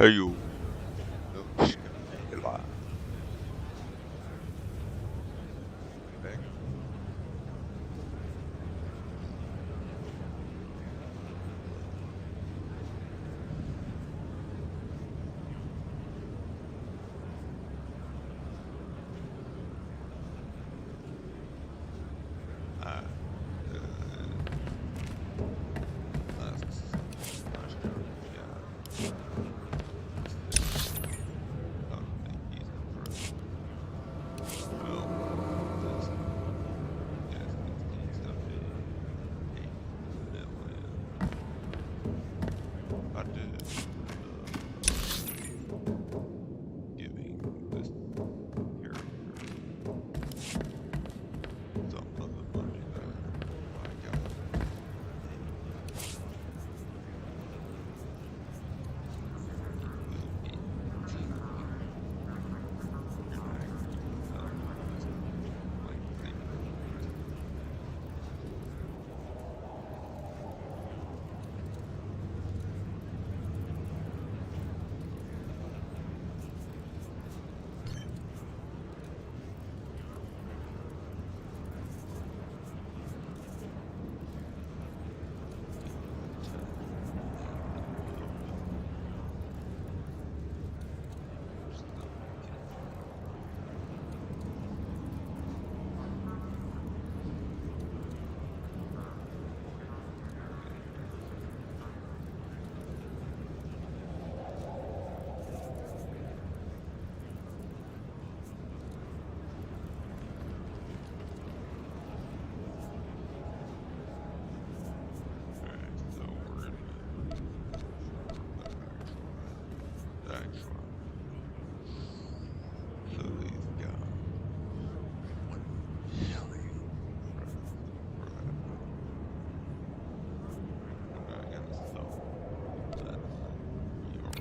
Heyo. No, Shkela. Back. Ah, that's nice job. Yeah. Oh, he's improved. Well, that's yes, he's up to 8 million. I did giving this character some of the money that I got. So we're in the actual. So he's got 1 million. Right. And so that's your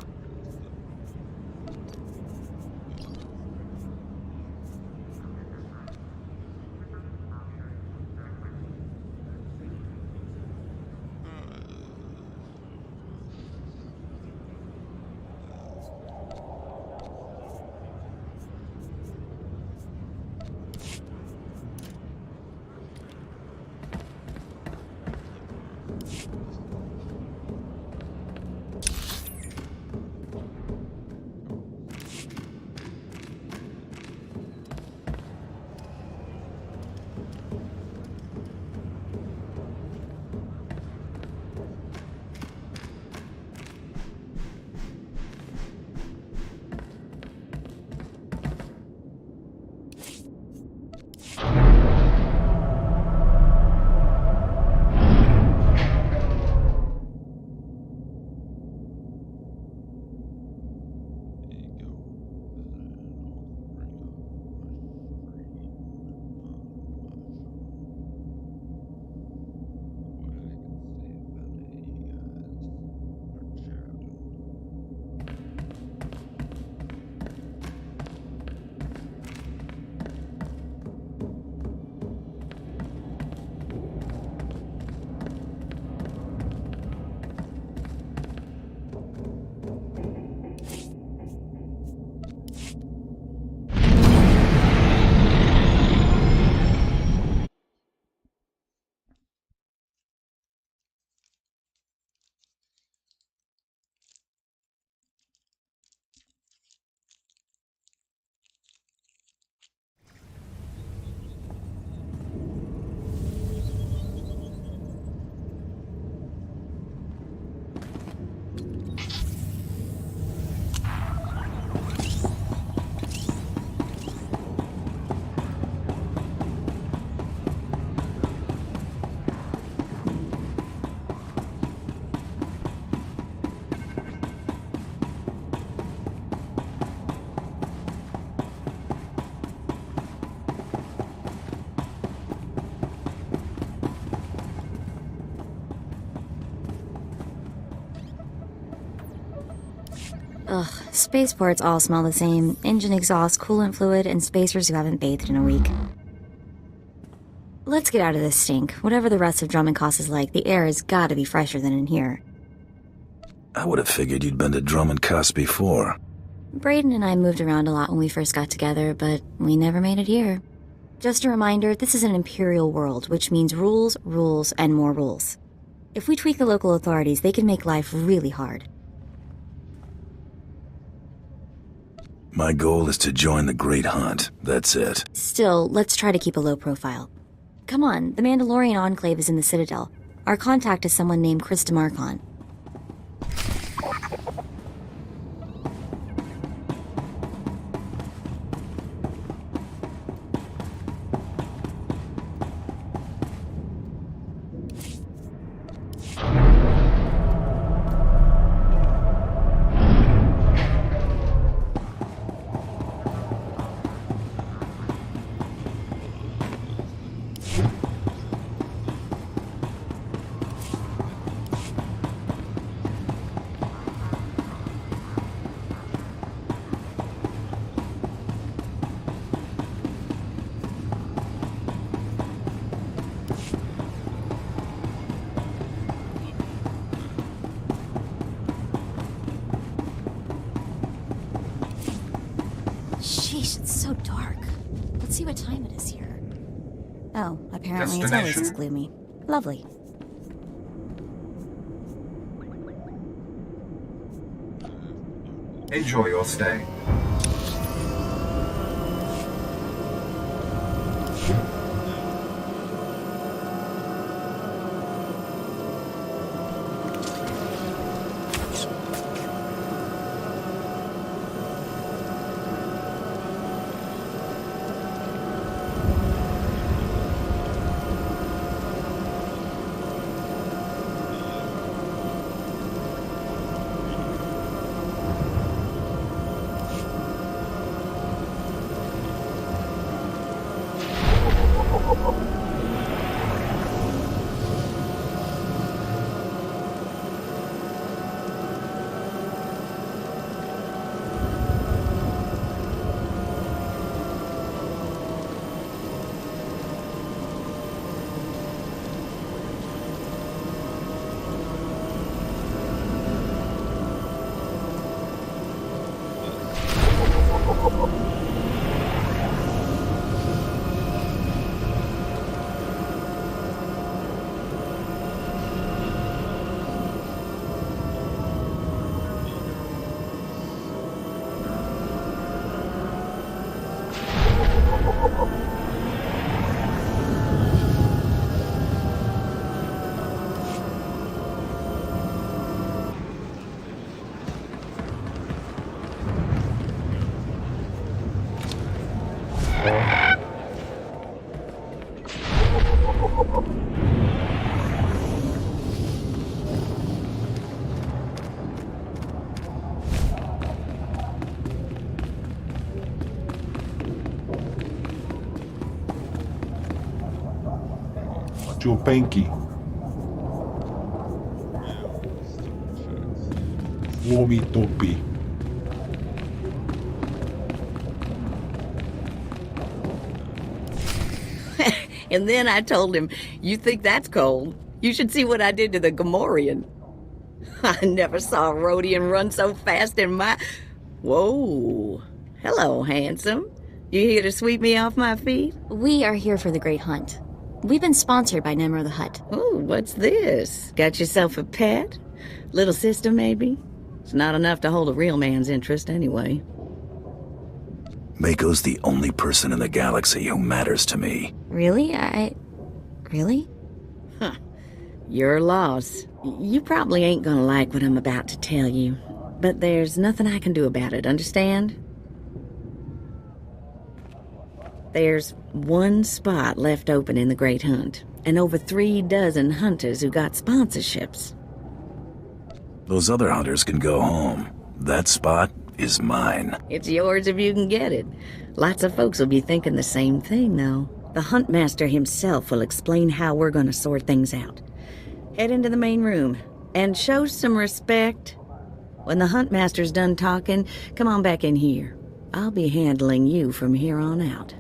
Ugh, spaceports all smell the same. Engine exhaust, coolant fluid, and spacers who haven't bathed in a week. Let's get out of this stink. Whatever the rest of Drummond Kaas is like, the air has gotta be fresher than in here. I would have figured you'd been to Dromund Kaas before. Braden and I moved around a lot when we first got together, but we never made it here. Just a reminder, this is an imperial world, which means rules, rules, and more rules. If we tweak the local authorities, they can make life really hard. My goal is to join the Great Hunt. That's it. Still, let's try to keep a low profile. Come on, the Mandalorian Enclave is in the Citadel. Our contact is someone named Chris DeMarcon. Sheesh, it's so dark. Let's see what time it is here. Oh, apparently it's always this gloomy. Lovely. Enjoy your stay. Jopenki. Womi topi. And then I told him, "You think that's cold? You should see what I did to the Gamorrean." I never saw a Rhodian run so fast in my... Whoa. Hello, handsome. You here to sweep me off my feet? We are here for the Great Hunt. We've been sponsored by Nemro the Hutt. Oh, what's this? Got yourself a pet? Little sister, maybe? It's not enough to hold a real man's interest anyway. Mako's the only person in the galaxy who matters to me. Really? Really? Huh. Your loss. You probably ain't gonna like what I'm about to tell you, but there's nothing I can do about it, understand? There's one spot left open in the Great Hunt, and over 3 dozen hunters who got sponsorships. Those other hunters can go home. That spot is mine. It's yours if you can get it. Lots of folks will be thinking the same thing, though. The Huntmaster himself will explain how we're gonna sort things out. Head into the main room, and show some respect. When the Huntmaster's done talking, come on back in here. I'll be handling you from here on out.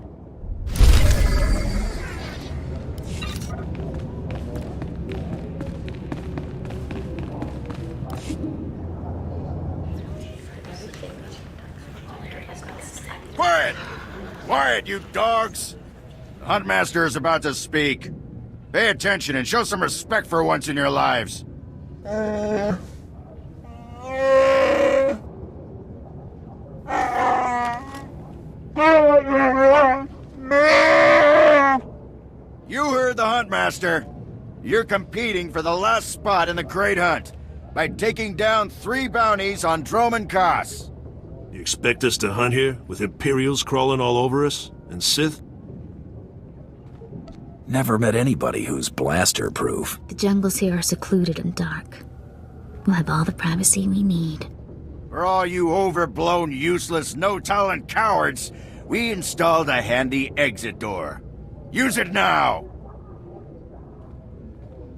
Quiet! Quiet, you dogs! The Huntmaster is about to speak. Pay attention and show some respect for once in your lives. You heard the Huntmaster. You're competing for the last spot in the Great Hunt by taking down 3 bounties on Dromund Kaas. You expect us to hunt here with Imperials crawling all over us? And Sith? Never met anybody who's blaster-proof. The jungles here are secluded and dark. We'll have all the privacy we need. For all you overblown, useless, no-talent cowards, we installed a handy exit door. Use it now!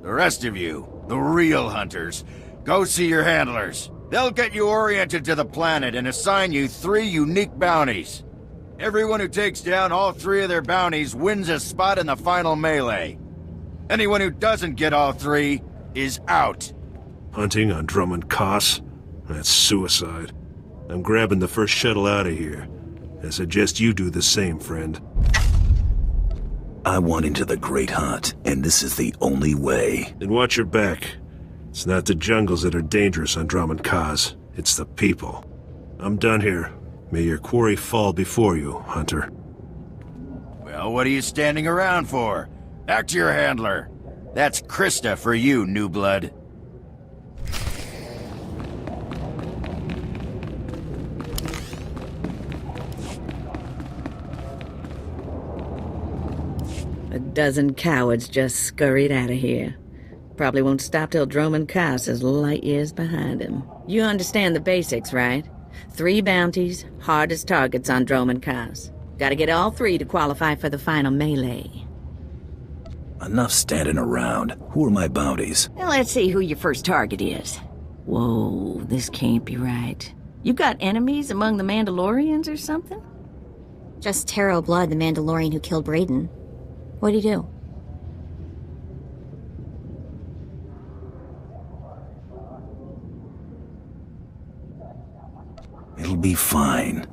The rest of you, the real hunters, go see your handlers. They'll get you oriented to the planet and assign you 3 unique bounties. Everyone who takes down all 3 of their bounties wins a spot in the final melee. Anyone who doesn't get all 3 is out. Hunting on Dromund Kaas? That's suicide. I'm grabbing the first shuttle out of here. I suggest you do the same, friend. I want into the Great Hunt, and this is the only way. Then watch your back. It's not the jungles that are dangerous on Dromund Kaas. It's the people. I'm done here. May your quarry fall before you, Hunter. Well, what are you standing around for? Back to your handler. That's Krista for you, new blood. A dozen cowards just scurried out of here. Probably won't stop till Dromund Kaas is light years behind him. You understand the basics, right? 3 bounties, hardest targets on Dromund Kaas. Gotta get all 3 to qualify for the final melee. Enough standing around. Who are my bounties? Now let's see who your first target is. Whoa, this can't be right. You got enemies among the Mandalorians or something? Just Taro Blood, the Mandalorian who killed Brayden. What'd he do? It'll be fine.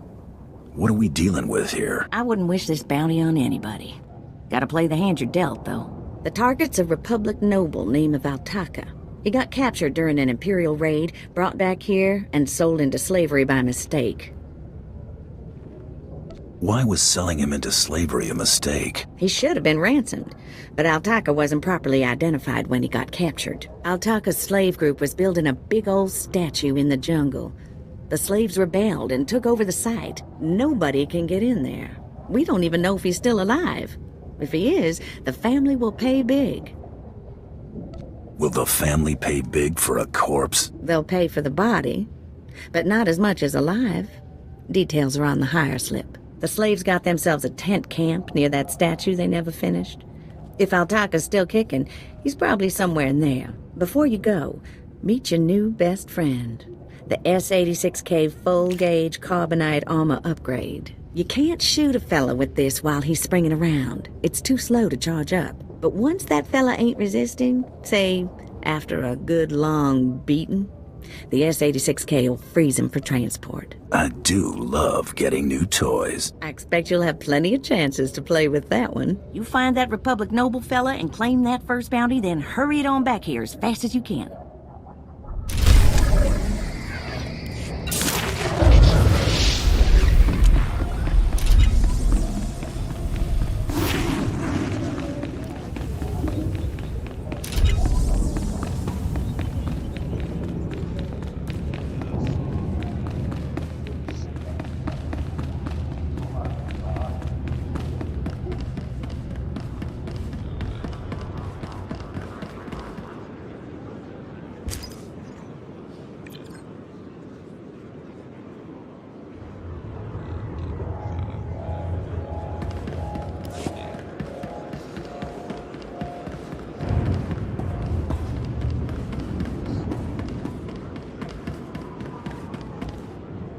What are we dealing with here? I wouldn't wish this bounty on anybody. Gotta play the hand you're dealt, though. The target's a Republic noble named Allfatherson. He got captured during an Imperial raid, brought back here, and sold into slavery by mistake. Why was selling him into slavery a mistake? He should have been ransomed, but Allfatherson wasn't properly identified when he got captured. Allfatherson's slave group was building a big old statue in the jungle. The slaves rebelled and took over the site. Nobody can get in there. We don't even know if he's still alive. If he is, the family will pay big. Will the family pay big for a corpse? They'll pay for the body, but not as much as alive. Details are on the hire slip. The slaves got themselves a tent camp near that statue they never finished. If Allfatherson's still kicking, he's probably somewhere in there. Before you go, meet your new best friend. The S-86K full-gauge carbonite armor upgrade. You can't shoot a fella with this while he's springing around. It's too slow to charge up. But once that fella ain't resisting, say, after a good long beating, the S-86K will freeze him for transport. I do love getting new toys. I expect you'll have plenty of chances to play with that one. You find that Republic noble fella and claim that first bounty, then hurry it on back here as fast as you can.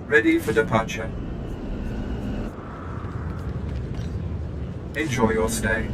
Ready for departure. Enjoy your stay.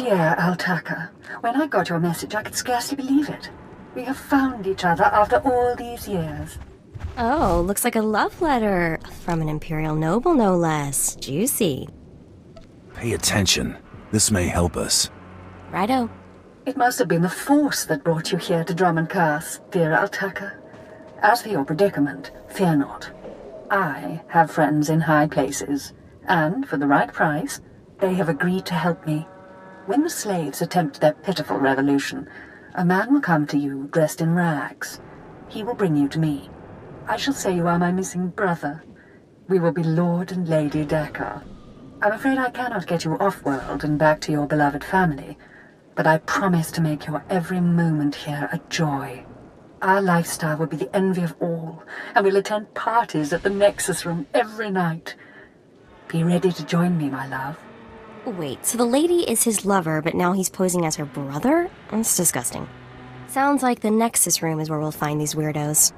Dear Altaka, when I got your message, I could scarcely believe it. We have found each other after all these years. Oh, looks like a love letter. From an Imperial noble, no less. Juicy. Pay attention. This may help us. Righto. It must have been the Force that brought you here to Dromund Kaas, dear Altaka. As for your predicament, fear not. I have friends in high places, and for the right price, they have agreed to help me. When the slaves attempt their pitiful revolution, a man will come to you dressed in rags. He will bring you to me. I shall say you are my missing brother. We will be Lord and Lady Dakar. I'm afraid I cannot get you off-world and back to your beloved family, but I promise to make your every moment here a joy. Our lifestyle will be the envy of all, and we'll attend parties at the Nexus Room every night. Be ready to join me, my love. Wait, so the lady is his lover, but now he's posing as her brother? That's disgusting. Sounds like the Nexus Room is where we'll find these weirdos.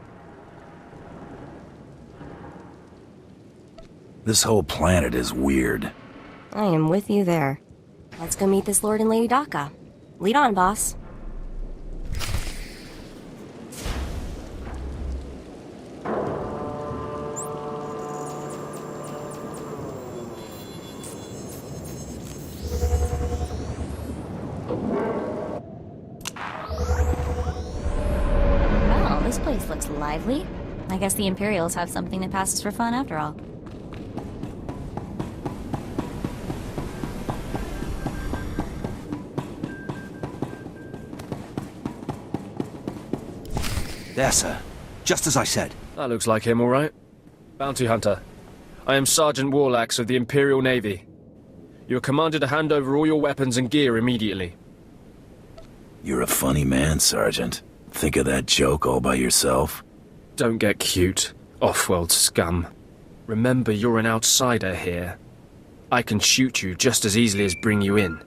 This whole planet is weird. I am with you there. Let's go meet this Lord and Lady Daka. Lead on, boss. Well, this place looks lively. I guess the Imperials have something that passes for fun after all. There, sir. Just as I said. That looks like him, all right. Bounty Hunter. I am Sergeant Warlax of the Imperial Navy. You are commanded to hand over all your weapons and gear immediately. You're a funny man, Sergeant. Think of that joke all by yourself? Don't get cute, off-world scum. Remember, you're an outsider here. I can shoot you just as easily as bring you in.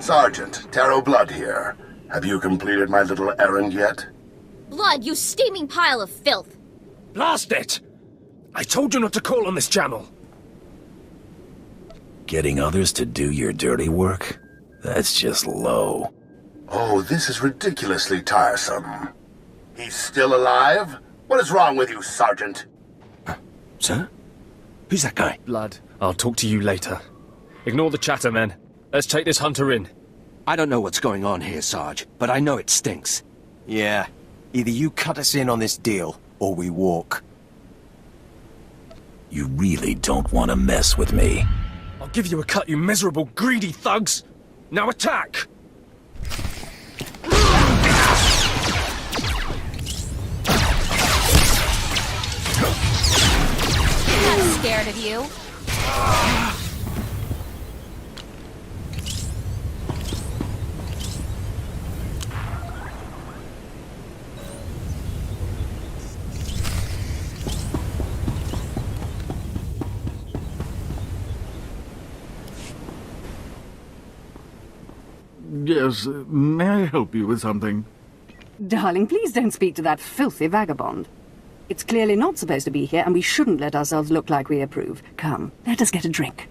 Sergeant, Taro Blood here. Have you completed my little errand yet? Blood, you steaming pile of filth! Blast it! I told you not to call on this channel! Getting others to do your dirty work? That's just low. Oh, this is ridiculously tiresome. He's still alive? What is wrong with you, Sergeant? Sir? Who's that guy? Blood, I'll talk to you later. Ignore the chatter, men. Let's take this hunter in. I don't know what's going on here, Sarge, but I know it stinks. Yeah. Either you cut us in on this deal, or we walk. You really don't want to mess with me. I'll give you a cut, you miserable, greedy thugs! Now attack! I'm not scared of you. Yes, may I help you with something? Darling, please don't speak to that filthy vagabond. It's clearly not supposed to be here, and we shouldn't let ourselves look like we approve. Come, let us get a drink.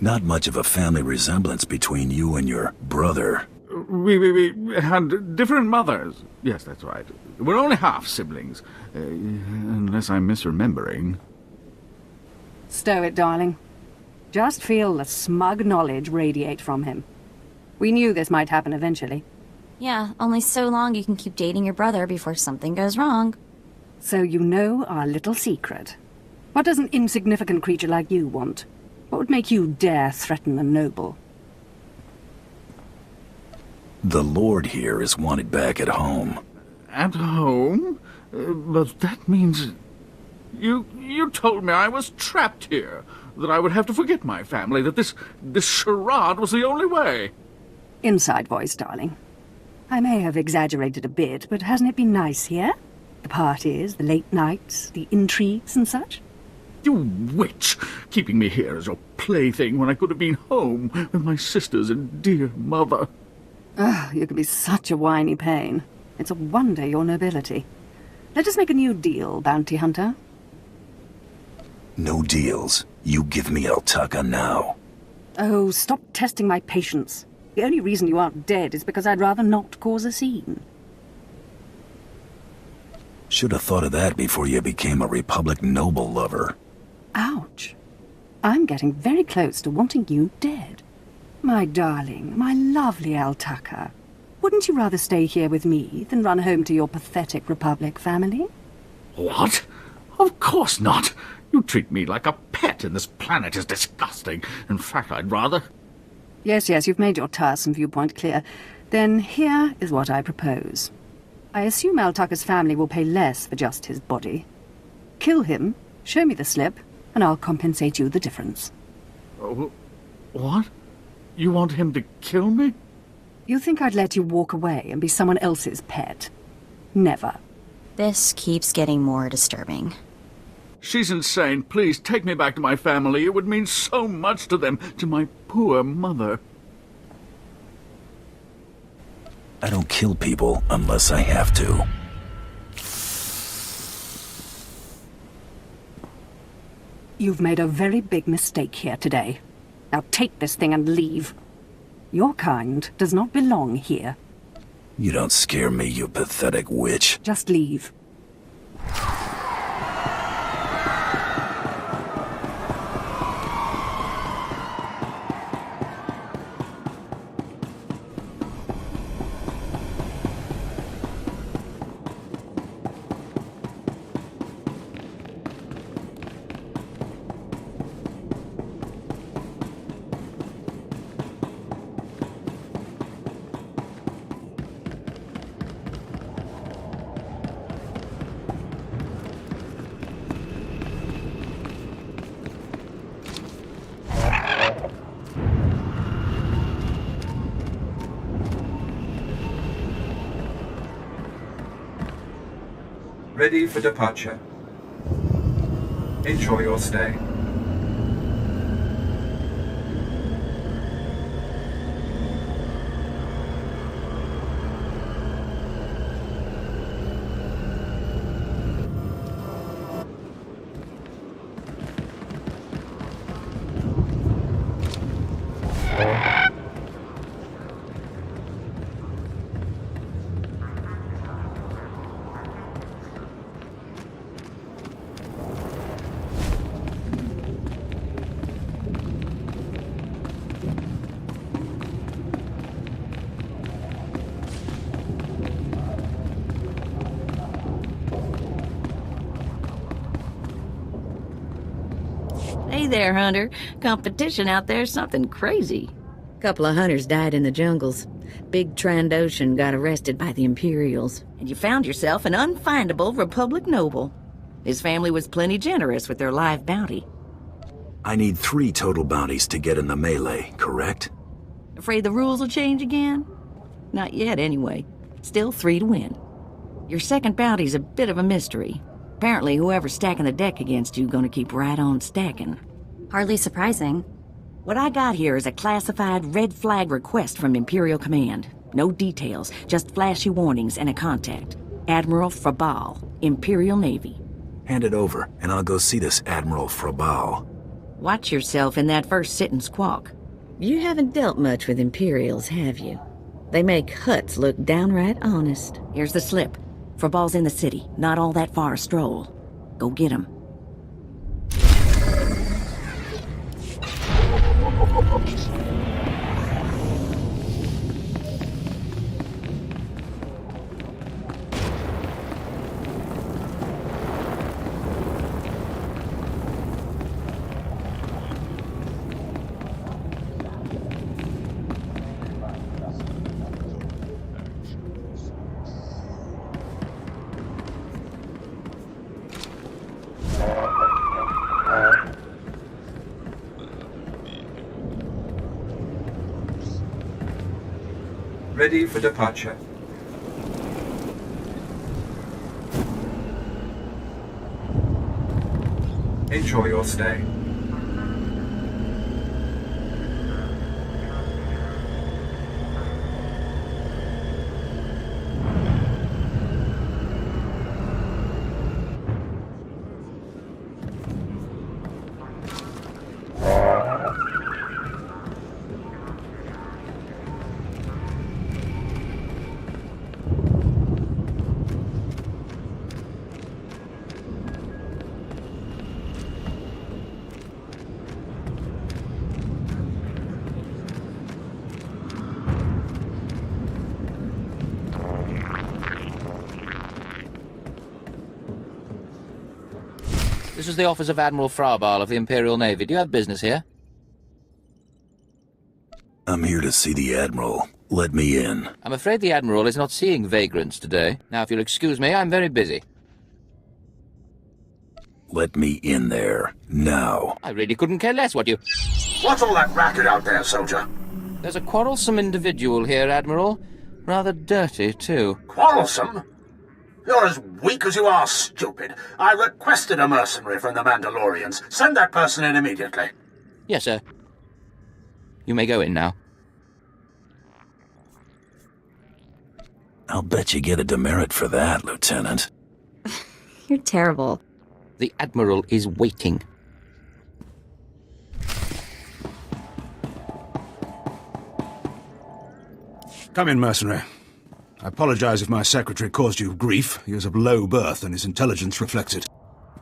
Not much of a family resemblance between you and your brother. We had different mothers. Yes, that's right. We're only half-siblings. Unless I'm misremembering. Stow it, darling. Just feel the smug knowledge radiate from him. We knew this might happen eventually. Yeah, only so long you can keep dating your brother before something goes wrong. So you know our little secret. What does an insignificant creature like you want? What would make you dare threaten a noble? The Lord here is wanted back at home. At home? But that means... You told me I was trapped here, that I would have to forget my family, that this charade was the only way. Inside voice, darling. I may have exaggerated a bit, but hasn't it been nice here? The parties, the late nights, the intrigues and such? You witch! Keeping me here as your plaything when I could have been home with my sisters and dear mother. Oh, you can be such a whiny pain. It's a wonder your nobility. Let us make a new deal, bounty hunter. No deals. You give me Alltatha now. Oh, stop testing my patience. The only reason you aren't dead is because I'd rather not cause a scene. Should have thought of that before you became a Republic noble lover. Ouch. I'm getting very close to wanting you dead. My darling, my lovely Alltatha. Wouldn't you rather stay here with me than run home to your pathetic Republic family? What? Of course not. You treat me like a pet, and this planet is disgusting. In fact, I'd rather... Yes, you've made your tiresome viewpoint clear. Then here is what I propose. I assume Alltatha's family will pay less for just his body. Kill him, show me the slip, and I'll compensate you the difference. What? You want him to kill me? You think I'd let you walk away and be someone else's pet? Never. This keeps getting more disturbing. She's insane. Please, take me back to my family. It would mean so much to them, to my poor mother. I don't kill people unless I have to. You've made a very big mistake here today. Now take this thing and leave. Your kind does not belong here. You don't scare me, you pathetic witch. Just leave. Ready for departure. Enjoy your stay. Hey there, Hunter. Competition out there's something crazy. Couple of hunters died in the jungles. Big Trandoshan got arrested by the Imperials, and you found yourself an unfindable Republic noble. His family was plenty generous with their live bounty. I need 3 total bounties to get in the melee, correct? Afraid the rules will change again? Not yet, anyway. Still 3 to win. Your second bounty's a bit of a mystery. Apparently whoever's stacking the deck against you gonna keep right on stacking. Hardly surprising. What I got here is a classified red flag request from Imperial Command. No details, just flashy warnings and a contact. Admiral Frabal, Imperial Navy. Hand it over, and I'll go see this Admiral Frabal. Watch yourself in that first sit and squawk. You haven't dealt much with Imperials, have you? They make huts look downright honest. Here's the slip. Frabal's in the city, not all that far a stroll. Go get him. Ready for departure. Enjoy your stay. This is the office of Admiral Frabal of the Imperial Navy. Do you have business here? I'm here to see the Admiral. Let me in. I'm afraid the Admiral is not seeing vagrants today. Now, if you'll excuse me, I'm very busy. Let me in there, now. I really couldn't care less what you... What's all that racket out there, soldier? There's a quarrelsome individual here, Admiral. Rather dirty, too. Quarrelsome? You're as weak as you are stupid. I requested a mercenary from the Mandalorians. Send that person in immediately. Yes, sir. You may go in now. I'll bet you get a demerit for that, Lieutenant. You're terrible. The Admiral is waiting. Come in, mercenary. I apologize if my secretary caused you grief. He is of low birth, and his intelligence reflects it.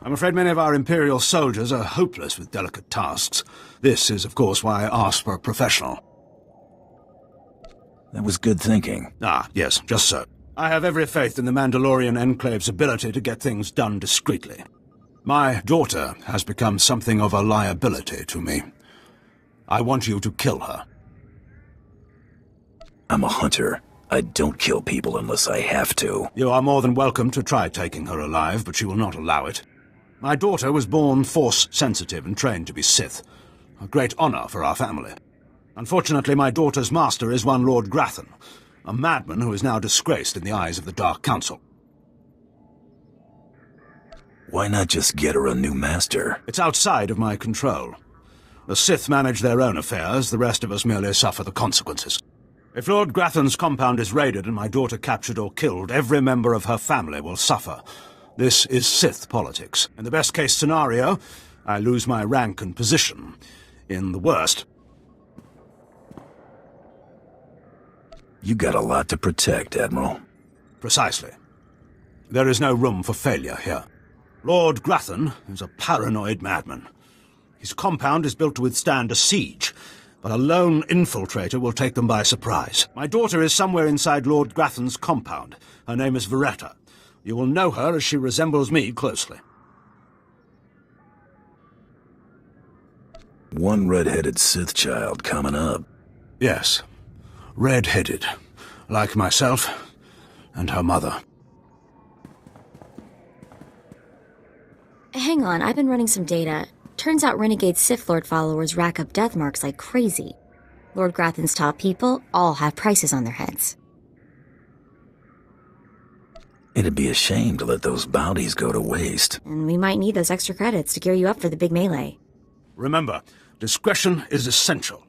I'm afraid many of our Imperial soldiers are hopeless with delicate tasks. This is, of course, why I asked for a professional. That was good thinking. Ah, yes, just so. I have every faith in the Mandalorian Enclave's ability to get things done discreetly. My daughter has become something of a liability to me. I want you to kill her. I'm a hunter. I don't kill people unless I have to. You are more than welcome to try taking her alive, but she will not allow it. My daughter was born Force-sensitive and trained to be Sith. A great honor for our family. Unfortunately, my daughter's master is one Lord Grathan, a madman who is now disgraced in the eyes of the Dark Council. Why not just get her a new master? It's outside of my control. The Sith manage their own affairs, the rest of us merely suffer the consequences. If Lord Grathan's compound is raided and my daughter captured or killed, every member of her family will suffer. This is Sith politics. In the best-case scenario, I lose my rank and position. In the worst... You got a lot to protect, Admiral. Precisely. There is no room for failure here. Lord Grathan is a paranoid madman. His compound is built to withstand a siege, but a lone infiltrator will take them by surprise. My daughter is somewhere inside Lord Grathan's compound. Her name is Veretta. You will know her as she resembles me closely. One red-headed Sith child coming up. Yes. Red-headed. Like myself and her mother. Hang on, I've been running some data. Turns out renegade Sith Lord followers rack up death marks like crazy. Lord Grathan's top people all have prices on their heads. It'd be a shame to let those bounties go to waste. And we might need those extra credits to gear you up for the big melee. Remember, discretion is essential.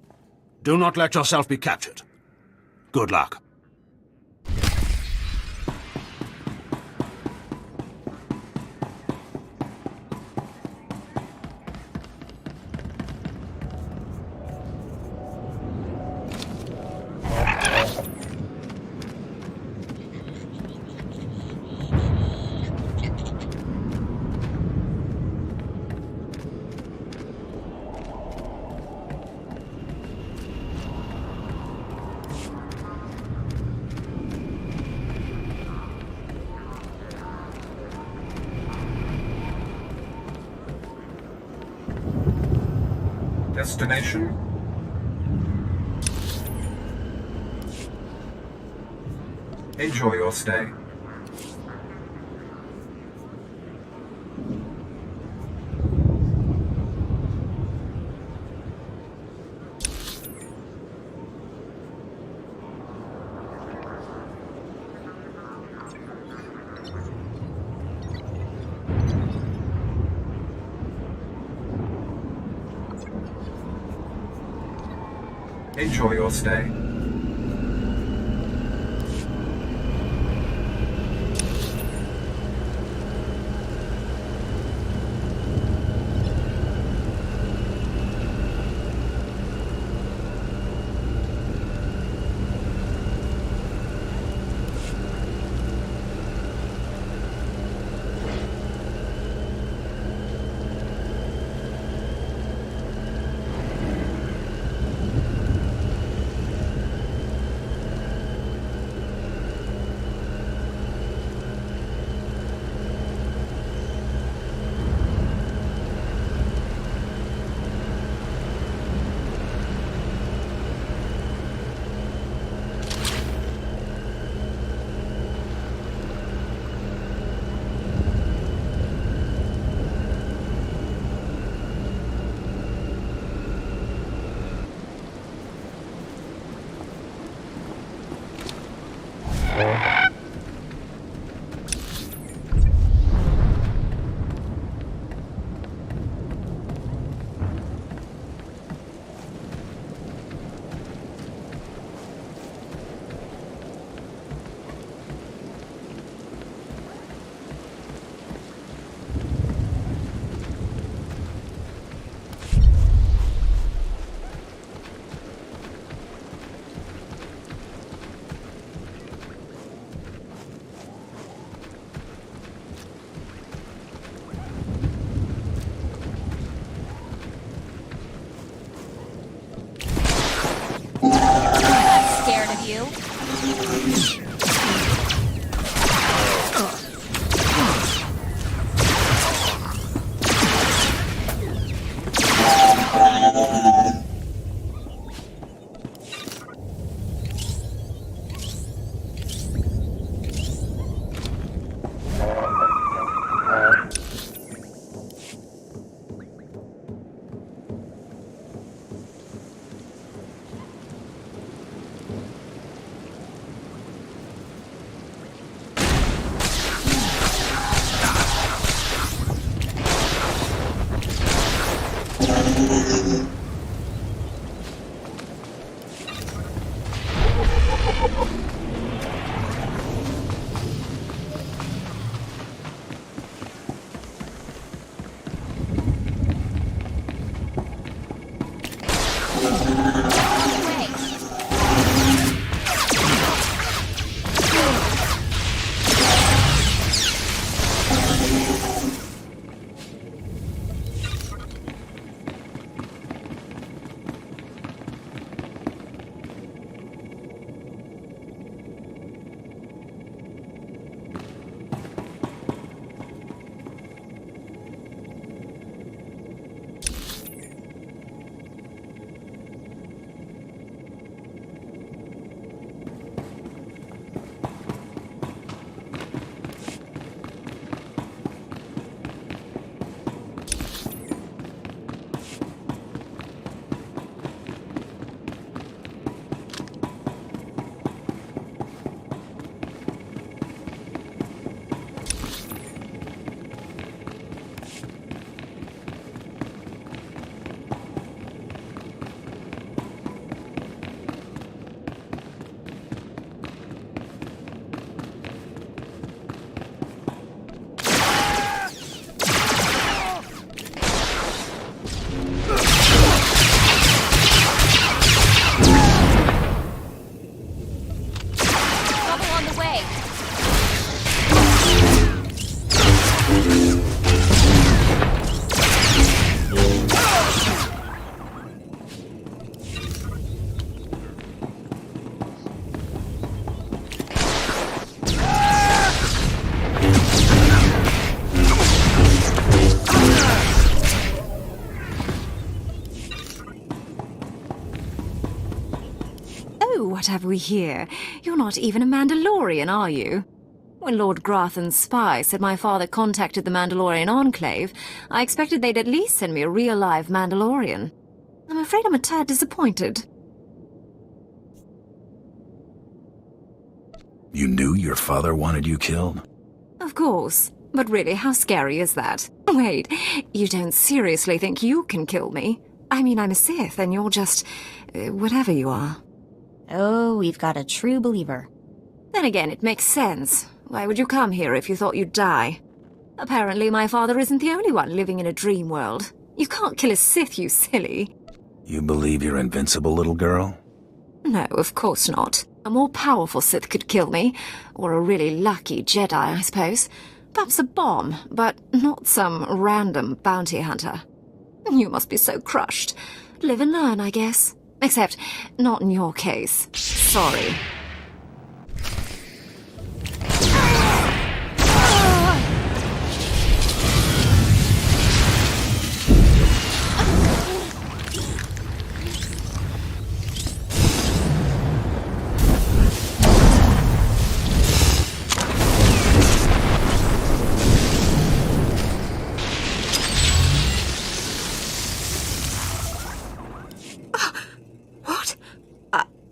Do not let yourself be captured. Good luck. Destination? Enjoy your stay. Enjoy your stay. Scared of you? What have we here? You're not even a Mandalorian, are you? When Lord Grathan's spy said my father contacted the Mandalorian Enclave, I expected they'd at least send me a real-live Mandalorian. I'm afraid I'm a tad disappointed. You knew your father wanted you killed? Of course. But really, how scary is that? Wait, you don't seriously think you can kill me? I mean, I'm a Sith, and you're just... whatever you are. Oh, we've got a true believer. Then again, it makes sense. Why would you come here if you thought you'd die? Apparently, my father isn't the only one living in a dream world. You can't kill a Sith, you silly. You believe you're invincible, little girl? No, of course not. A more powerful Sith could kill me. Or a really lucky Jedi, I suppose. Perhaps a bomb, but not some random bounty hunter. You must be so crushed. Live and learn, I guess. Except, not in your case. Sorry.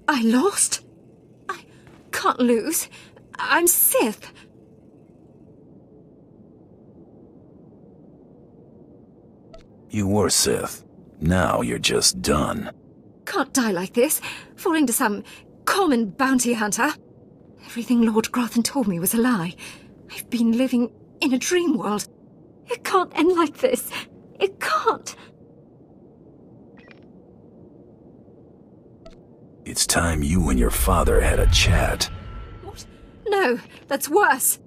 I lost? I can't lose. I'm Sith. You were Sith. Now you're just done. Can't die like this, falling to some common bounty hunter. Everything Lord Grothan told me was a lie. I've been living in a dream world. It can't end like this. It can't. It's time you and your father had a chat. What? No, that's worse.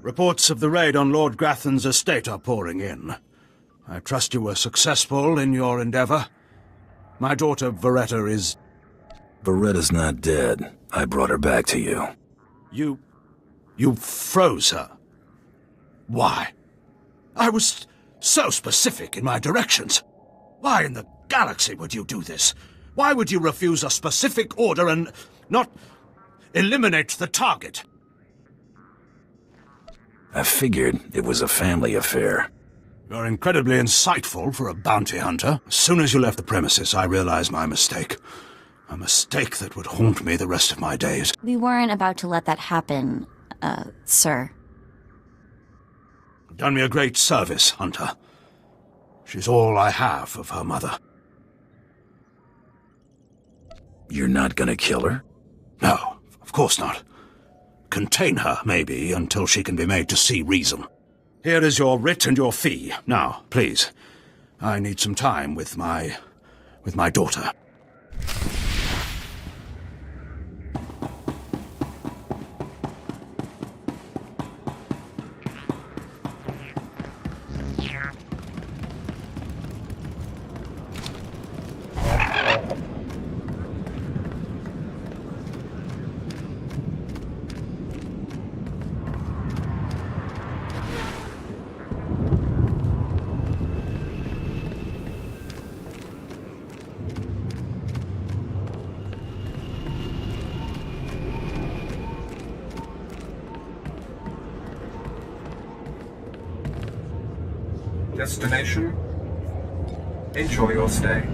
Reports of the raid on Lord Grathan's estate are pouring in. I trust you were successful in your endeavor. My daughter, Veretta, is... Veretta's not dead. I brought her back to you. You froze her? Why? I was so specific in my directions. Why in the galaxy would you do this? Why would you refuse a specific order and not eliminate the target? I figured it was a family affair. You're incredibly insightful for a bounty hunter. As soon as you left the premises, I realized my mistake. A mistake that would haunt me the rest of my days. We weren't about to let that happen, sir. You've done me a great service, Hunter. She's all I have of her mother. You're not gonna kill her? No, of course not. Contain her, maybe, until she can be made to see reason. Here is your writ and your fee. Now, please. I need some time with my daughter. Destination? Enjoy your stay.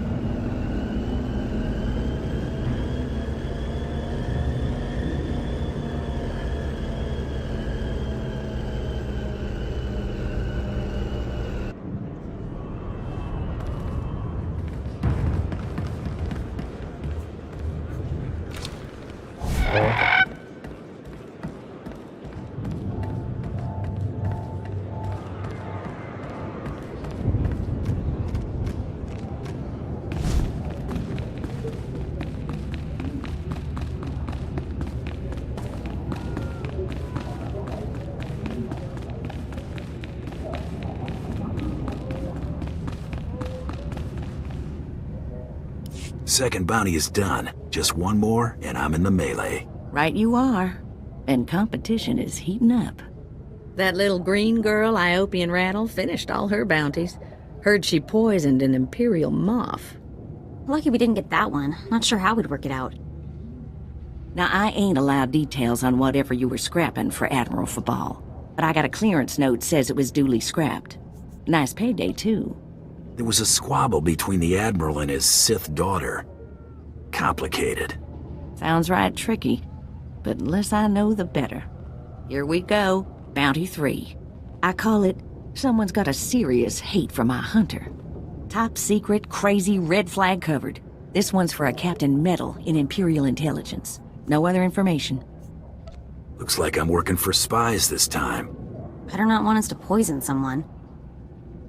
Second bounty is done. Just one more, and I'm in the melee. Right you are. And competition is heating up. That little green girl, Iopian Rattle, finished all her bounties. Heard she poisoned an Imperial moth. Lucky we didn't get that one. Not sure how we'd work it out. Now, I ain't allowed details on whatever you were scrapping for Admiral Fabal, but I got a clearance note says it was duly scrapped. Nice payday, too. There was a squabble between the Admiral and his Sith daughter. Complicated. Sounds right tricky, but the less I know, the better. Here we go, Bounty 3. I call it, someone's got a serious hate for my hunter. Top secret, crazy, red flag covered. This one's for a Captain Metal in Imperial Intelligence. No other information. Looks like I'm working for spies this time. Better not want us to poison someone.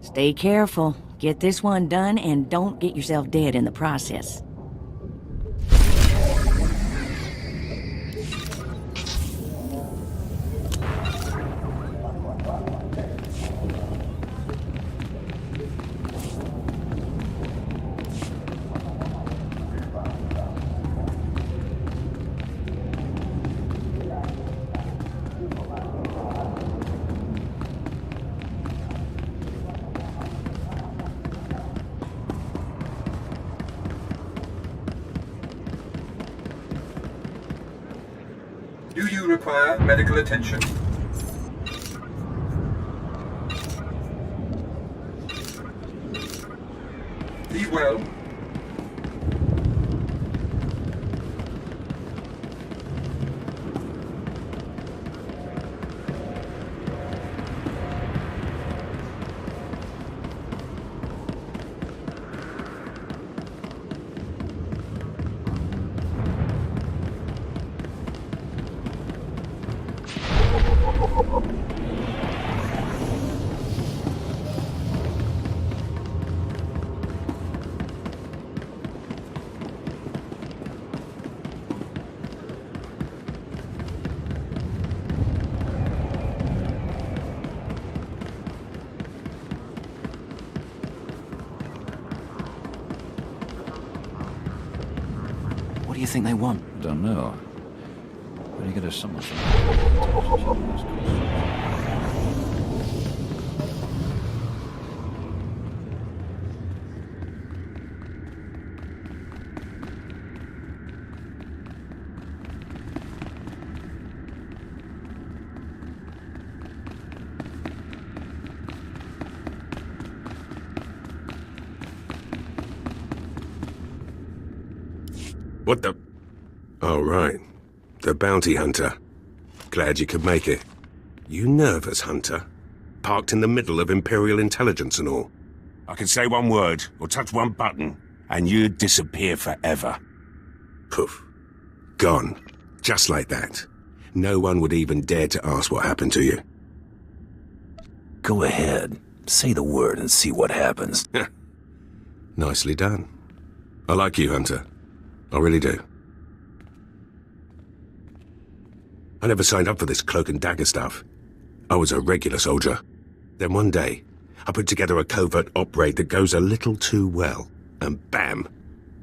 Stay careful. Get this one done and don't get yourself dead in the process. Do you require medical attention? Be well. What do you think they want? Don't know. Where do you get a summons? What the... Oh, right. The bounty hunter. Glad you could make it. You nervous, Hunter? Parked in the middle of Imperial Intelligence and all. I could say one word, or touch one button, and you'd disappear forever. Poof. Gone. Just like that. No one would even dare to ask what happened to you. Go ahead. Say the word and see what happens. Nicely done. I like you, Hunter. I really do. I never signed up for this cloak and dagger stuff. I was a regular soldier. Then one day, I put together a covert op raid that goes a little too well. And bam!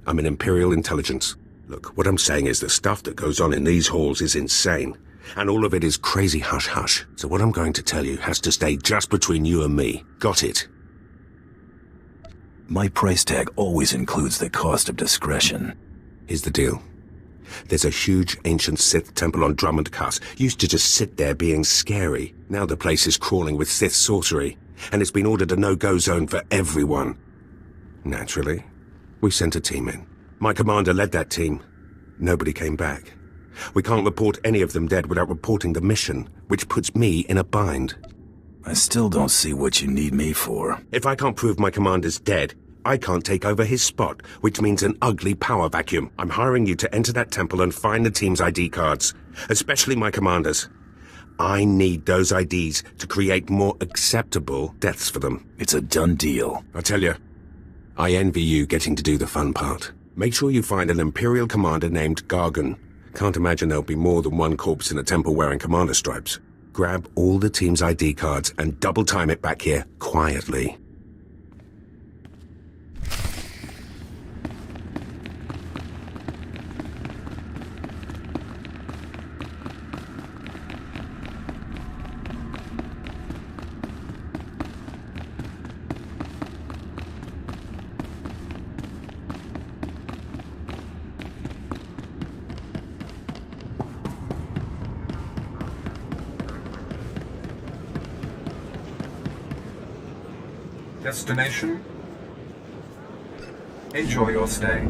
I'm in Imperial Intelligence. Look, what I'm saying is the stuff that goes on in these halls is insane. And all of it is crazy hush-hush. So what I'm going to tell you has to stay just between you and me. Got it? My price tag always includes the cost of discretion. Here's the deal. There's a huge ancient Sith temple on Dromund Kaas. Used to just sit there being scary. Now the place is crawling with Sith sorcery. And it's been ordered a no-go zone for everyone. Naturally, we sent a team in. My commander led that team. Nobody came back. We can't report any of them dead without reporting the mission, which puts me in a bind. I still don't see what you need me for. If I can't prove my commander's dead, I can't take over his spot, which means an ugly power vacuum. I'm hiring you to enter that temple and find the team's ID cards, especially my commander's. I need those IDs to create more acceptable deaths for them. It's a done deal. I tell you, I envy you getting to do the fun part. Make sure you find an Imperial commander named Gargan. Can't imagine there'll be more than one corpse in a temple wearing commander stripes. Grab all the team's ID cards and double time it back here quietly. Destination. Enjoy your stay.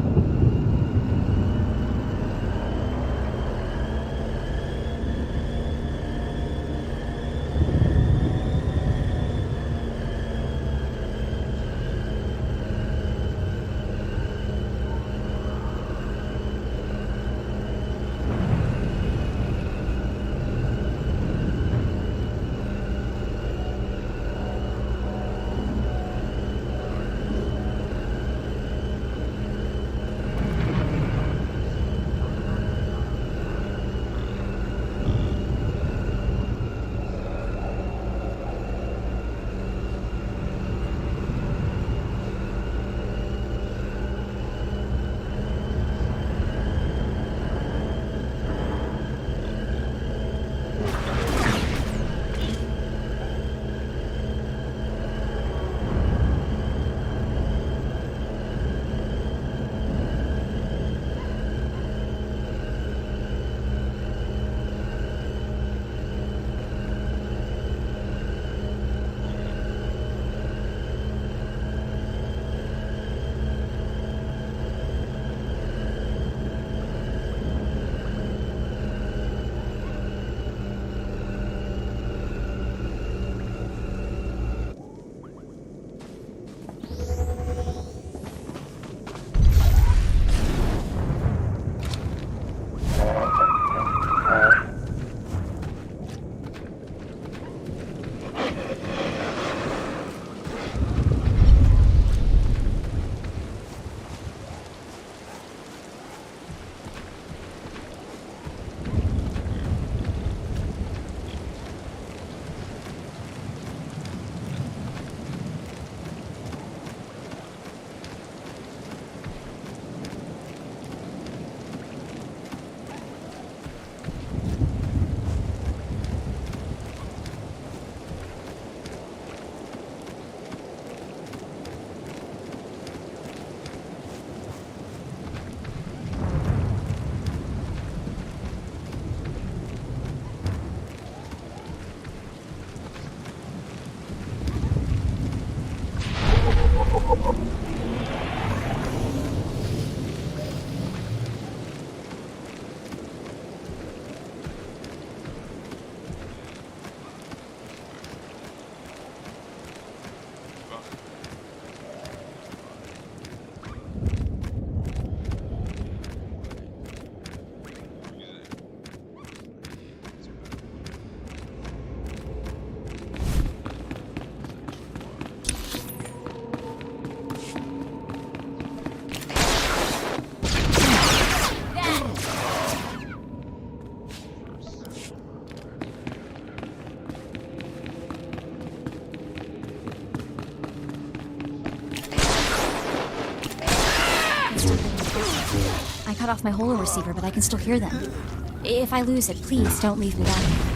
I cut off my holo receiver, but I can still hear them. If I lose it, please don't leave me down here.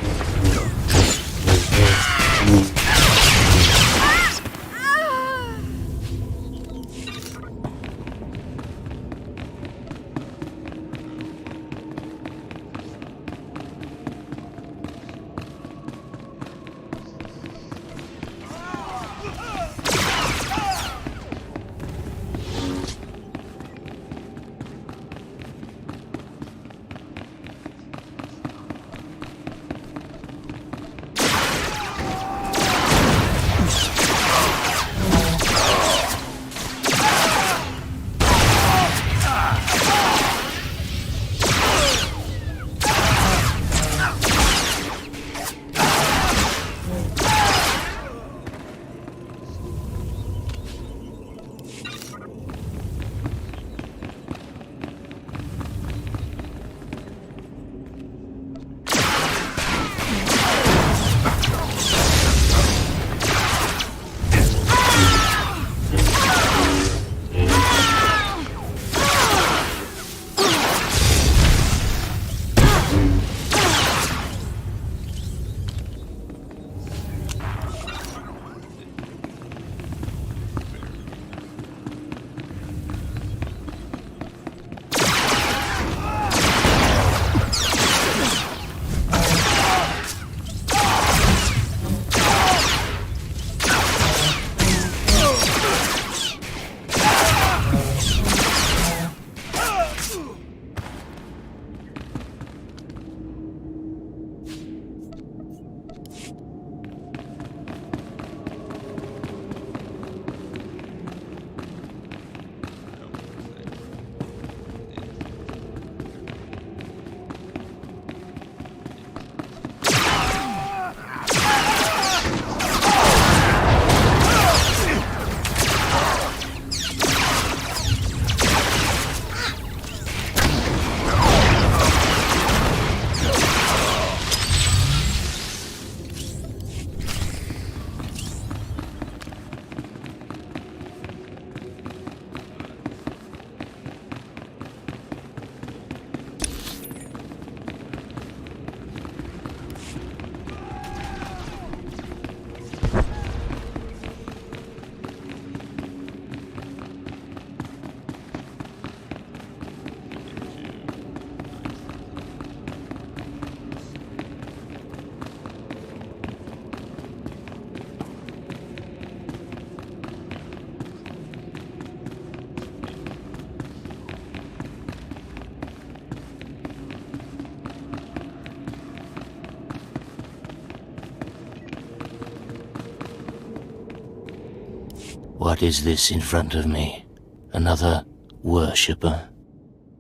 What is this in front of me? Another worshipper?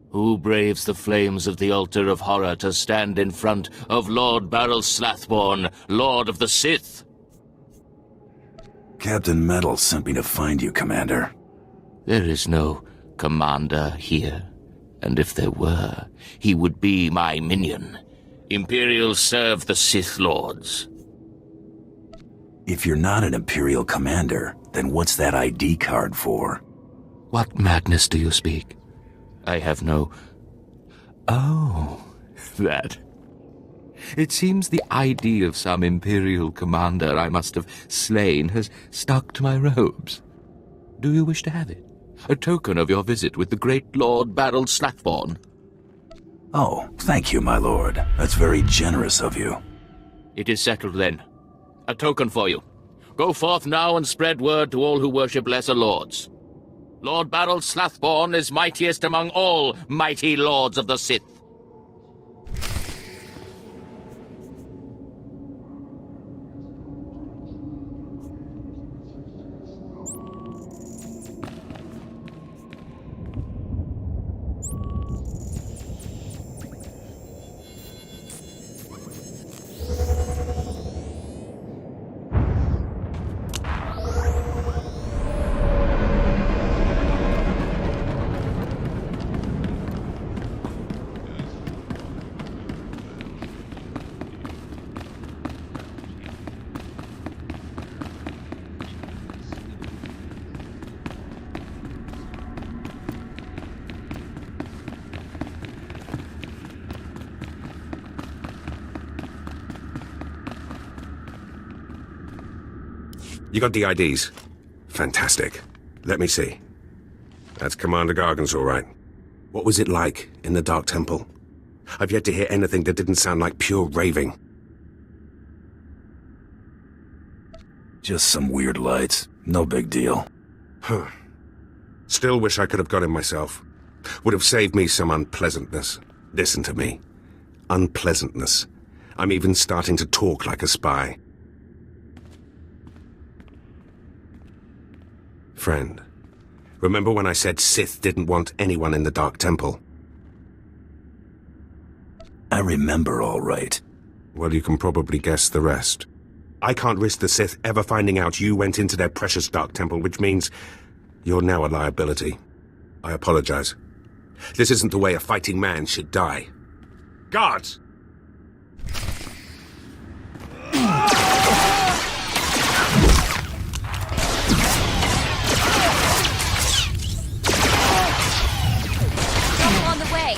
Who braves the flames of the altar of horror to stand in front of Lord Barrel Slathborn, Lord of the Sith? Captain Metal sent me to find you, Commander. There is no commander here, and if there were, he would be my minion. Imperials serve the Sith Lords. If you're not an Imperial commander, then what's that ID card for? What madness do you speak? I have no... Oh, that. It seems the ID of some Imperial commander I must have slain has stuck to my robes. Do you wish to have it? A token of your visit with the great Lord Barrel Slathborn. Oh, thank you, my lord. That's very generous of you. It is settled then. A token for you. Go forth now and spread word to all who worship lesser lords. Lord Barrel Slathborn is mightiest among all mighty lords of the Sith. You got the IDs? Fantastic. Let me see. That's Commander Gargan's all right. What was it like in the Dark Temple? I've yet to hear anything that didn't sound like pure raving. Just some weird lights. No big deal. Huh. Still wish I could have got him myself. Would have saved me some unpleasantness. Listen to me. Unpleasantness. I'm even starting to talk like a spy. Friend, remember when I said Sith didn't want anyone in the Dark Temple? I remember all right. Well, you can probably guess the rest. I can't risk the Sith ever finding out you went into their precious Dark Temple, which means you're now a liability. I apologize. This isn't the way a fighting man should die. Guards! Trouble on the way.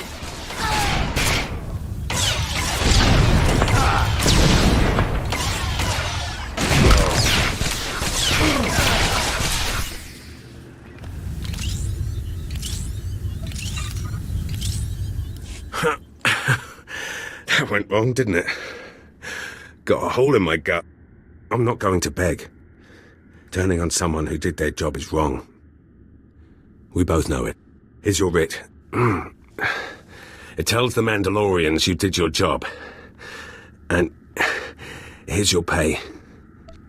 That went wrong, didn't it? Got a hole in my gut. I'm not going to beg. Turning on someone who did their job is wrong. We both know it. Here's your writ. It tells the Mandalorians you did your job. And here's your pay.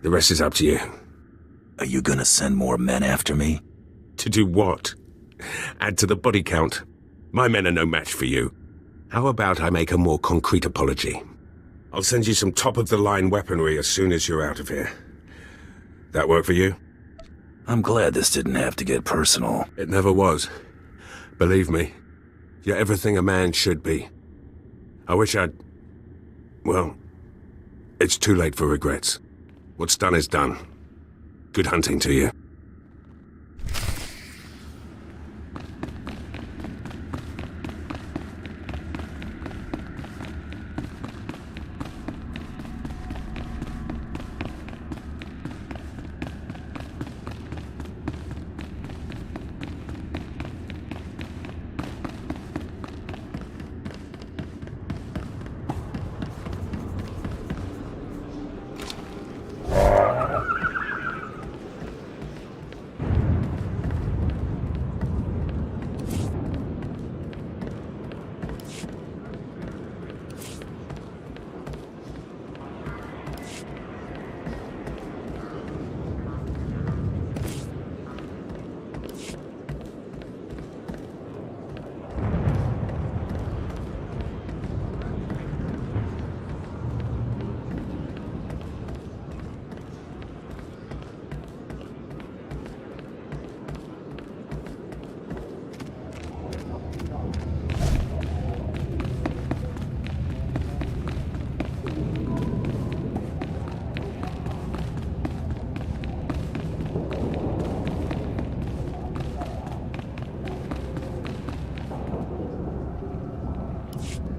The rest is up to you. Are you gonna send more men after me? To do what? Add to the body count. My men are no match for you. How about I make a more concrete apology? I'll send you some top-of-the-line weaponry as soon as you're out of here. That work for you? I'm glad this didn't have to get personal. It never was. Believe me, you're everything a man should be. I wish I'd... Well, it's too late for regrets. What's done is done. Good hunting to you.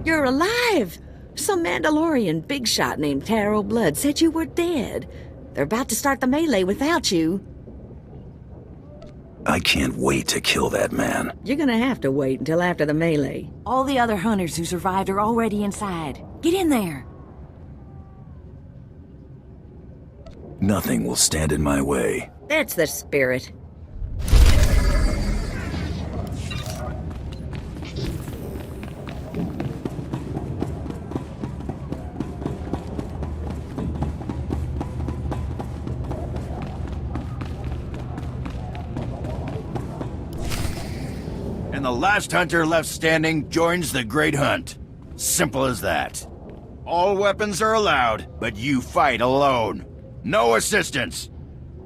You're alive! Some Mandalorian big shot named Taro Blood said you were dead. They're about to start the melee without you. I can't wait to kill that man. You're gonna have to wait until after the melee. All the other hunters who survived are already inside. Get in there! Nothing will stand in my way. That's the spirit. And the last hunter left standing joins the Great Hunt. Simple as that. All weapons are allowed, but you fight alone. No assistance.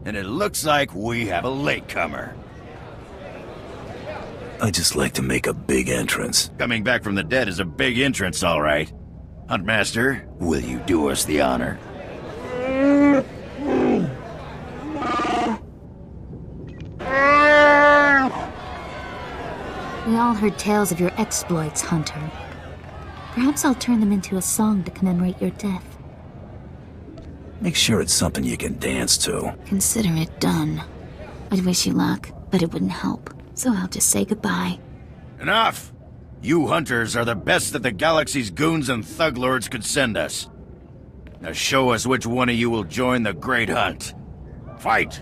And it looks like we have a latecomer. I just like to make a big entrance. Coming back from the dead is a big entrance, all right. Huntmaster, will you do us the honor? We all heard tales of your exploits, Hunter. Perhaps I'll turn them into a song to commemorate your death. Make sure it's something you can dance to. Consider it done. I'd wish you luck, but it wouldn't help. So I'll just say goodbye. Enough! You hunters are the best that the galaxy's goons and thug lords could send us. Now show us which one of you will join the Great Hunt. Fight!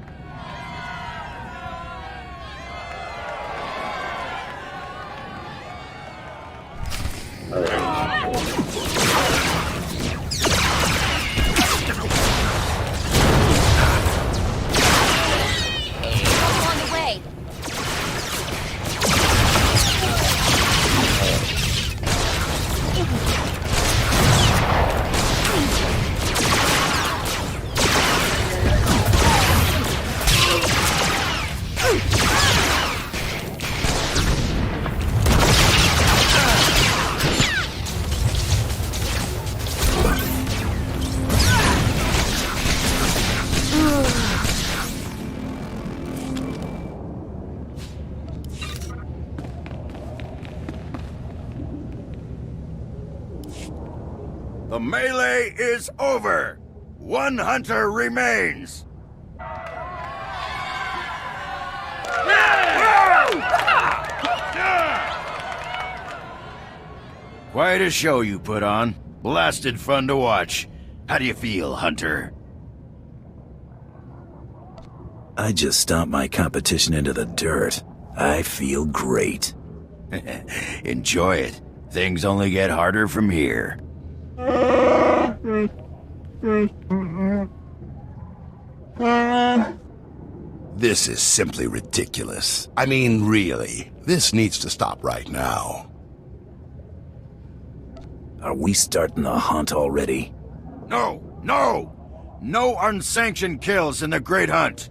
The melee is over! One hunter remains! Quite a show you put on. Blasted fun to watch. How do you feel, Hunter? I just stomped my competition into the dirt. I feel great. Enjoy it. Things only get harder from here. This is simply ridiculous. I mean, really. This needs to stop right now. Are we starting the hunt already? No! No! No unsanctioned kills in the Great Hunt!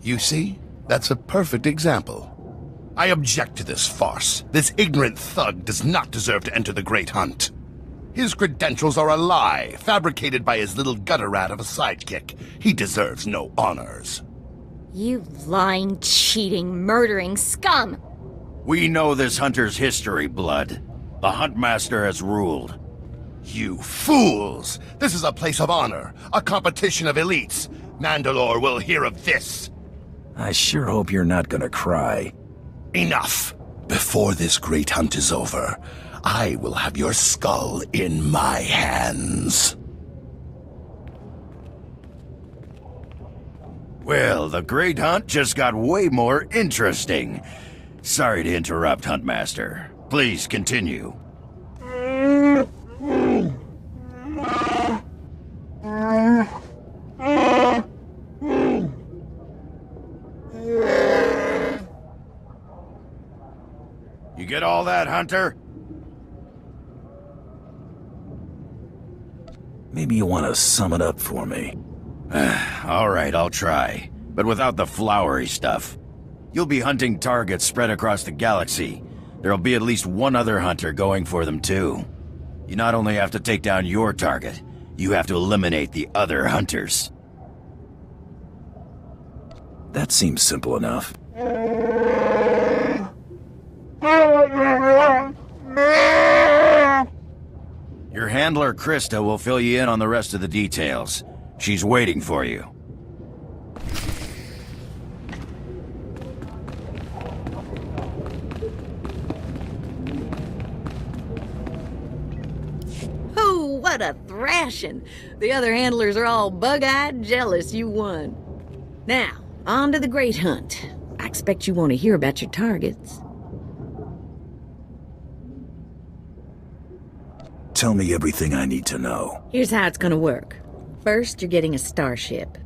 You see? That's a perfect example. I object to this farce. This ignorant thug does not deserve to enter the Great Hunt. His credentials are a lie, fabricated by his little gutter rat of a sidekick. He deserves no honors. You lying, cheating, murdering scum! We know this hunter's history, Blood. The Huntmaster has ruled. You fools! This is a place of honor, a competition of elites. Mandalore will hear of this. I sure hope you're not gonna cry. Enough! Before this Great Hunt is over, I will have your skull in my hands. Well, the Great Hunt just got way more interesting. Sorry to interrupt, Huntmaster. Please continue. You get all that, Hunter? Maybe you want to sum it up for me. All right, I'll try. But without the flowery stuff. You'll be hunting targets spread across the galaxy. There'll be at least one other hunter going for them, too. You not only have to take down your target, you have to eliminate the other hunters. That seems simple enough. Your handler, Krista, will fill you in on the rest of the details. She's waiting for you. Oh, what a thrashing! The other handlers are all bug-eyed jealous you won. Now, on to the Great Hunt. I expect you want to hear about your targets. Tell me everything I need to know. Here's how it's gonna work. First, you're getting a starship.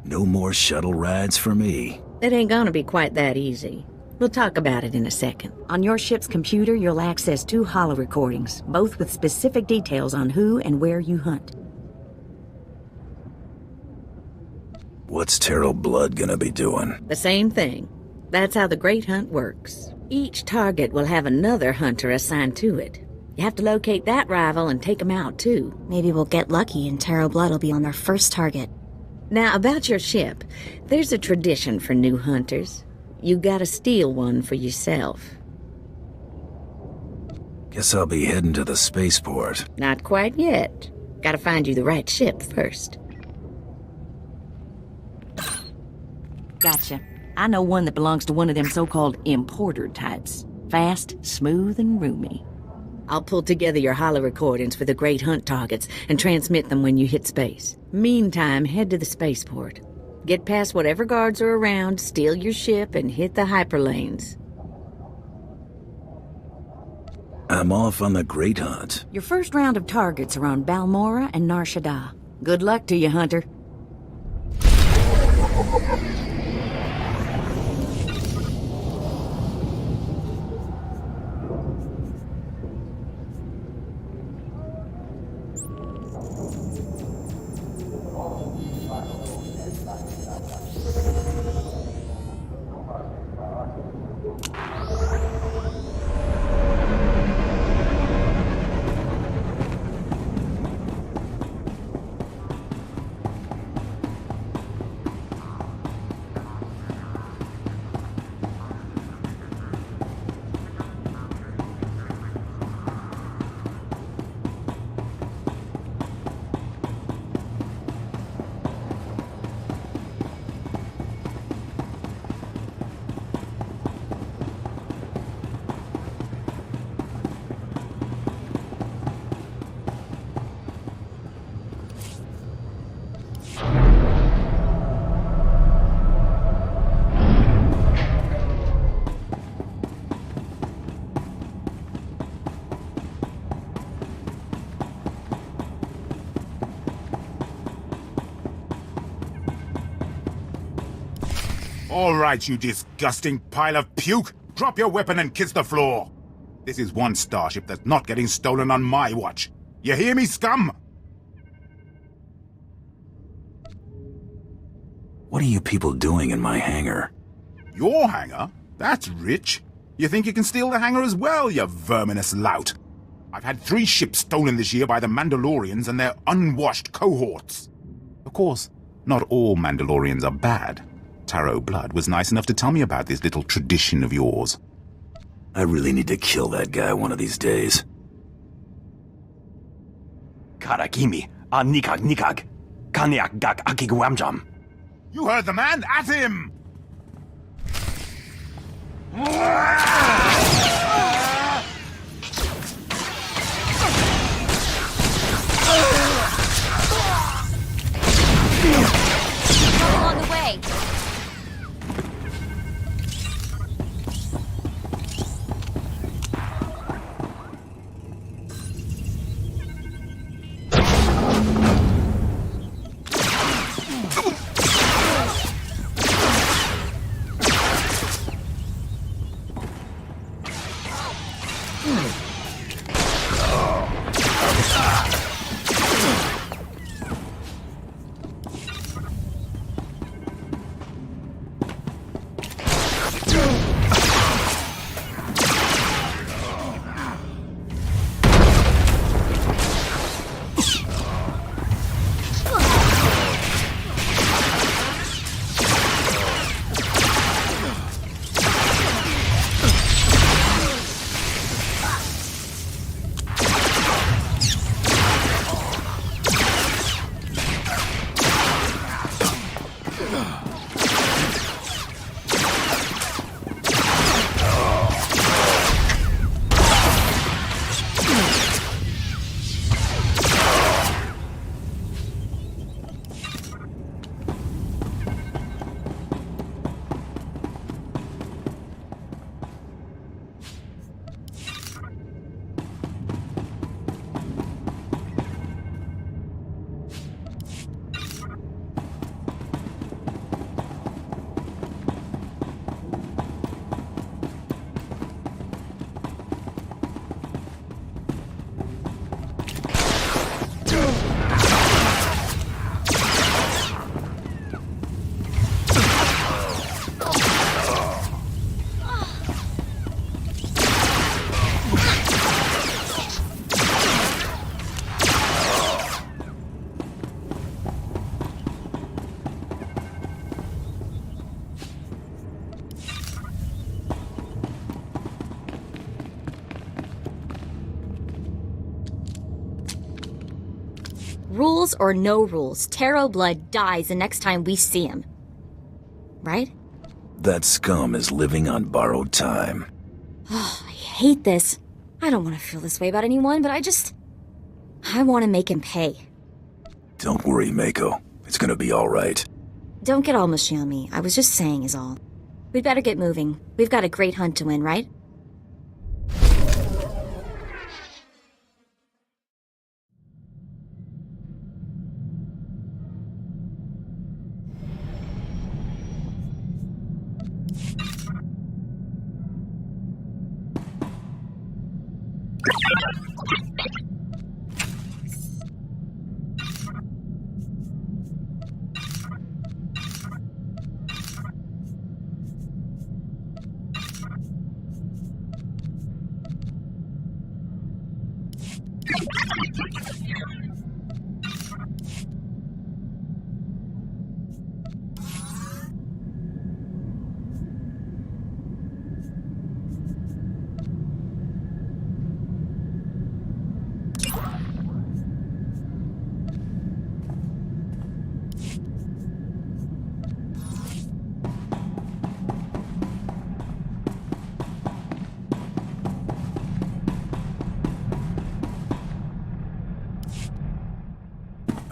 No more shuttle rides for me. It ain't gonna be quite that easy. We'll talk about it in a second. On your ship's computer, you'll access 2 holo recordings, both with specific details on who and where you hunt. What's Terrell Blood gonna be doing? The same thing. That's how the Great Hunt works. Each target will have another hunter assigned to it. You have to locate that rival and take him out, too. Maybe we'll get lucky and Terrell Blood will be on their first target. Now, about your ship, there's a tradition for new hunters. You gotta steal one for yourself. Guess I'll be heading to the spaceport. Not quite yet. Gotta find you the right ship first. Gotcha. I know one that belongs to one of them so-called importer types. Fast, smooth, and roomy. I'll pull together your holo recordings for the great hunt targets and transmit them when you hit space. Meantime, head to the spaceport. Get past whatever guards are around, steal your ship, and hit the hyperlanes. I'm off on the Great Hunt. Your first round of targets are on Balmora and Nar Shaddaa. Good luck to you, Hunter. All right, you disgusting pile of puke. Drop your weapon and kiss the floor. This is one starship that's not getting stolen on my watch. You hear me, scum? What are you people doing in my hangar? Your hangar? That's rich. You think you can steal the hangar as well, you verminous lout? I've had 3 ships stolen this year by the Mandalorians and their unwashed cohorts. Of course, not all Mandalorians are bad. Taro Blood was nice enough to tell me about this little tradition of yours. I really need to kill that guy one of these days. Karakimi, nikag nikag, kaniak dak akiguamjam. You heard the man! At him! On the way. Rules or no rules, Taro blood dies the next time we see him. Right? That scum is living on borrowed time. Oh, I hate this. I don't want to feel this way about anyone, but I want to make him pay. Don't worry, Mako. It's gonna be all right. Don't get all mushy on me. I was just saying is all. We'd better get moving. We've got a great hunt to win, right?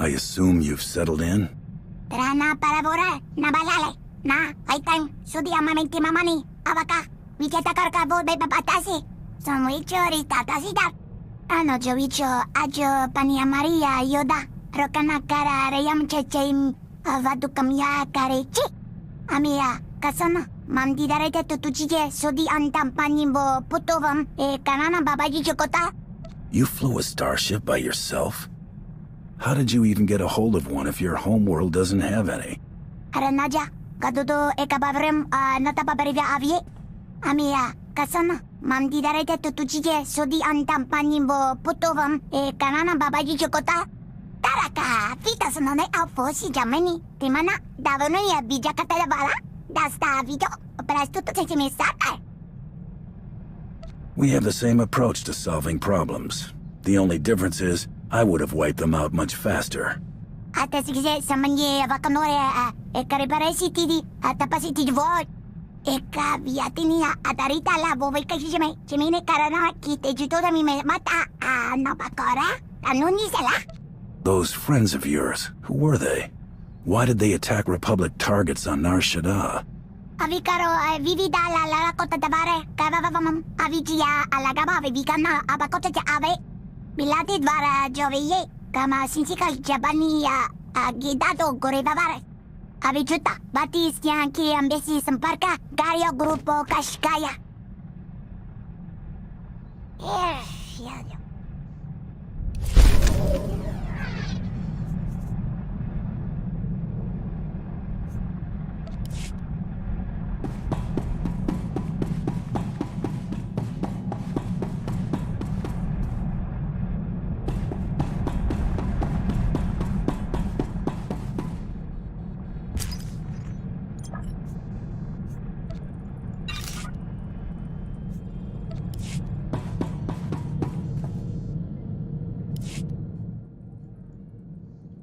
I assume you've settled in? Trana para vorar, na balale, na, aitan, sudia mamenti mamani, abaka, vicheta karka volbe papatasi, sonwicho ristatasida. Ano jovicho, ajo pania Maria yoda, rokana kara reyam checheim, avadu kamya karechi. Amia, kasana, mandidarete tutuchije, sudi antam panimbo putovam, kanana babaji chokota. You flew a starship by yourself? How did you even get a hold of one if your homeworld doesn't have any? Aranaja, kadudo ekabavrem natapaberida avie. Amia, kasana, mandidarete tutuchije, sudi antam panimbo putovam, kanana babaji chokota. Taraka, fitas no ne alfosi jameni, timana, davano ya bijakata la bala, dasta video, prastuto sechimisata. We have the same approach to solving problems. The only difference is, I would have wiped them out much faster. Atasigise samanye vakanore ekariparesi tidi atapasi tidi void. Eka viatinia atarita la boveka jime chimine karana kite jutoda mi mata no bakora anuni sela. Those friends of yours, who were they? Why did they attack Republic targets on Nar Shaddaa? Avikaro vivida la kota dabare kavavam avigia alagaba vikana abakota ave. Bilati dvara joveye, kama sinsika jabania agidado gorevavare. Avichuta, batis yanki ambesi samparka, gario grupo kashkaya.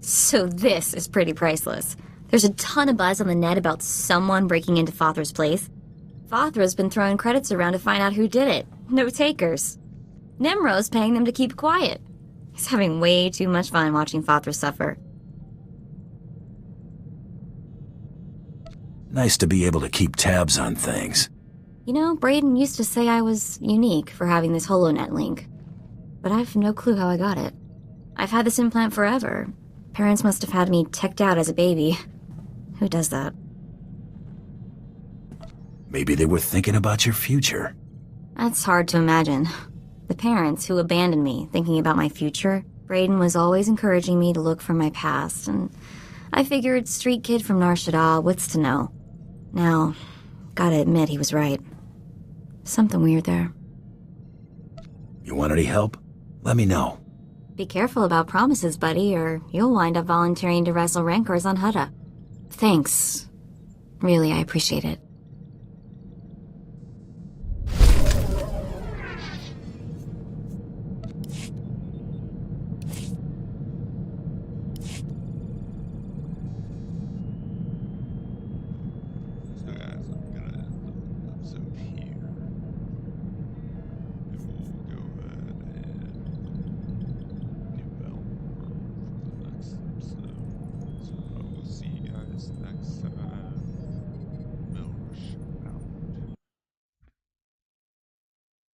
So this is pretty priceless. There's a ton of buzz on the net about someone breaking into Fothra's place. Fothra's been throwing credits around to find out who did it. No takers. Nemro's paying them to keep quiet. He's having way too much fun watching Fothra suffer. Nice to be able to keep tabs on things. You know, Brayden used to say I was unique for having this HoloNet link. But I've no clue how I got it. I've had this implant forever. Parents must have had me teched out as a baby. Who does that? Maybe they were thinking about your future. That's hard to imagine. The parents who abandoned me thinking about my future, Brayden was always encouraging me to look for my past, and I figured street kid from Nar Shaddaa, what's to know? Now, gotta admit he was right. Something weird there. You want any help? Let me know. Be careful about promises, buddy, or you'll wind up volunteering to wrestle Rancors on Hutta. Thanks. Really, I appreciate it.